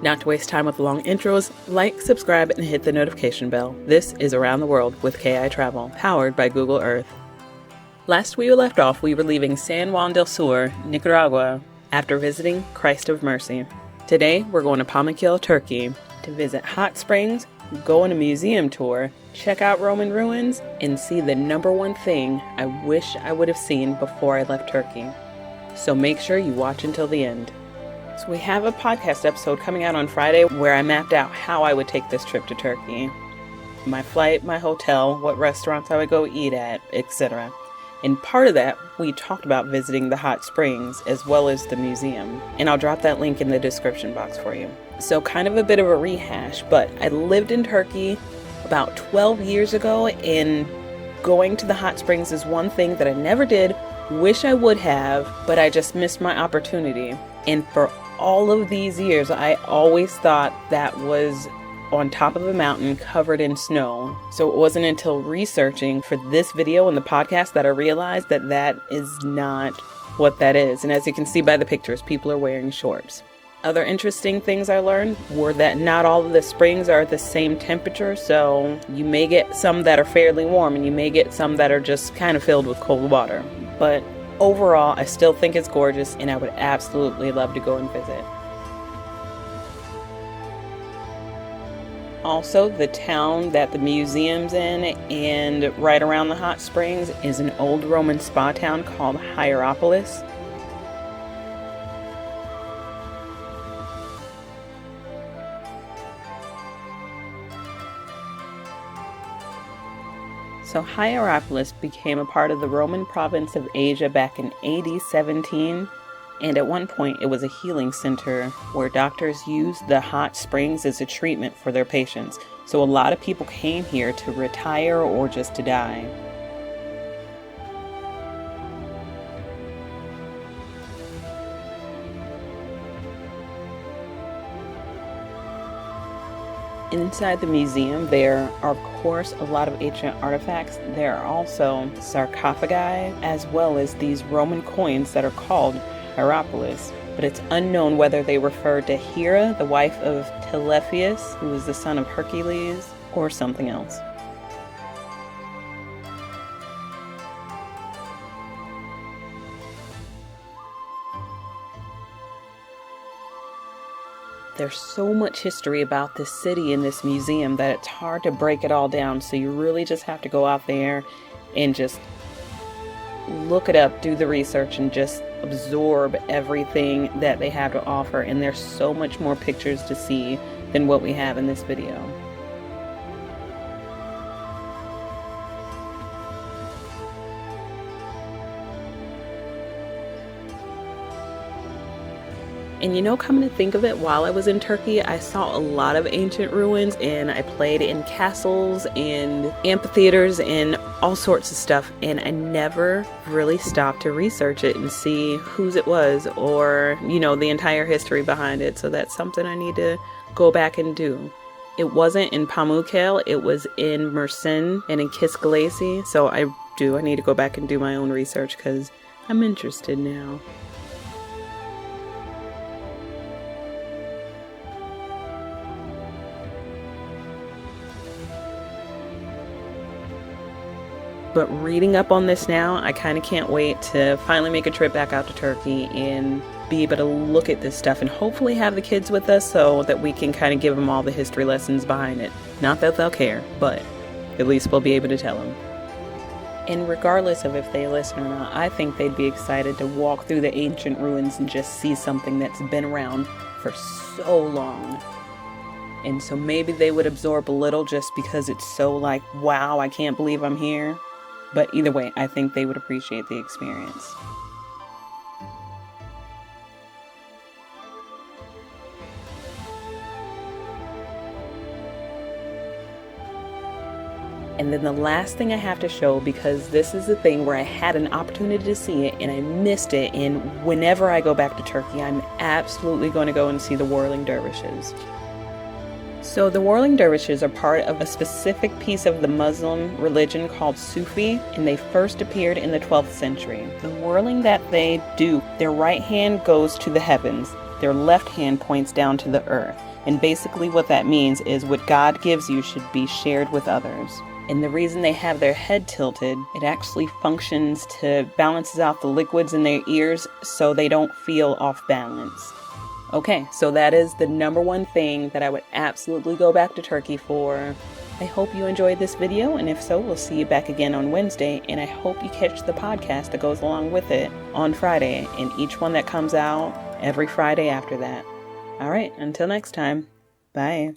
Not to waste time with long intros, like, subscribe, and hit the notification bell. This is Around the World with KI Travel, powered by Google Earth. Last we left off, we were leaving San Juan del Sur, Nicaragua, after visiting Christ of Mercy. Today, we're going to Pamukkale, Turkey, to visit hot springs, go on a museum tour, check out Roman ruins, and see the number one thing I wish I would have seen before I left Turkey. So make sure you watch until the end. So we have a podcast episode coming out on Friday where I mapped out how I would take this trip to Turkey. My flight, my hotel, what restaurants I would go eat at, etc. And part of that, we talked about visiting the hot springs as well as the museum. And I'll drop that link in the description box for you. So kind of a bit of a rehash, but I lived in Turkey about 12 years ago, and going to the hot springs is one thing that I never did, wish I would have, but I just missed my opportunity. And for all of these years, I always thought that was on top of a mountain covered in snow. So it wasn't until researching for this video and the podcast that I realized that that is not what that is. And as you can see by the pictures, people are wearing shorts. Other interesting things I learned were that not all of the springs are at the same temperature. So you may get some that are fairly warm and you may get some that are just kind of filled with cold water. But overall, I still think it's gorgeous and I would absolutely love to go and visit. Also, the town that the museum's in and right around the hot springs is an old Roman spa town called Hierapolis. So Hierapolis became a part of the Roman province of Asia back in AD 17, and at one point it was a healing center where doctors used the hot springs as a treatment for their patients. So a lot of people came here to retire or just to die. Inside the museum, there are, of course, a lot of ancient artifacts. There are also sarcophagi, as well as these Roman coins that are called Hierapolis. But it's unknown whether they refer to Hera, the wife of Telephus, who was the son of Hercules, or something else. There's so much history about this city and this museum that it's hard to break it all down. So you really just have to go out there and just look it up, do the research, and just absorb everything that they have to offer. And there's so much more pictures to see than what we have in this video. And you know, coming to think of it, while I was in Turkey, I saw a lot of ancient ruins and I played in castles and amphitheaters and all sorts of stuff. And I never really stopped to research it and see whose it was or, you know, the entire history behind it. So that's something I need to go back and do. It wasn't in Pamukkale, it was in Mersin and in Kishkilesi. So I need to go back and do my own research because I'm interested now. But reading up on this now, I kind of can't wait to finally make a trip back out to Turkey and be able to look at this stuff and hopefully have the kids with us so that we can kind of give them all the history lessons behind it. Not that they'll care, but at least we'll be able to tell them. And regardless of if they listen or not, I think they'd be excited to walk through the ancient ruins and just see something that's been around for so long. And so maybe they would absorb a little just because it's so like, wow, I can't believe I'm here. But either way, I think they would appreciate the experience. And then the last thing I have to show, because this is the thing where I had an opportunity to see it and I missed it, and whenever I go back to Turkey, I'm absolutely going to go and see the whirling dervishes. So the whirling dervishes are part of a specific piece of the Muslim religion called Sufi, and they first appeared in the 12th century. The whirling that they do, their right hand goes to the heavens, their left hand points down to the earth. And basically what that means is what God gives you should be shared with others. And the reason they have their head tilted, it actually functions to balances out the liquids in their ears so they don't feel off balance. Okay, so that is the number one thing that I would absolutely go back to Turkey for. I hope you enjoyed this video, and if so, we'll see you back again on Wednesday, and I hope you catch the podcast that goes along with it on Friday, and each one that comes out every Friday after that. All right, until next time, bye.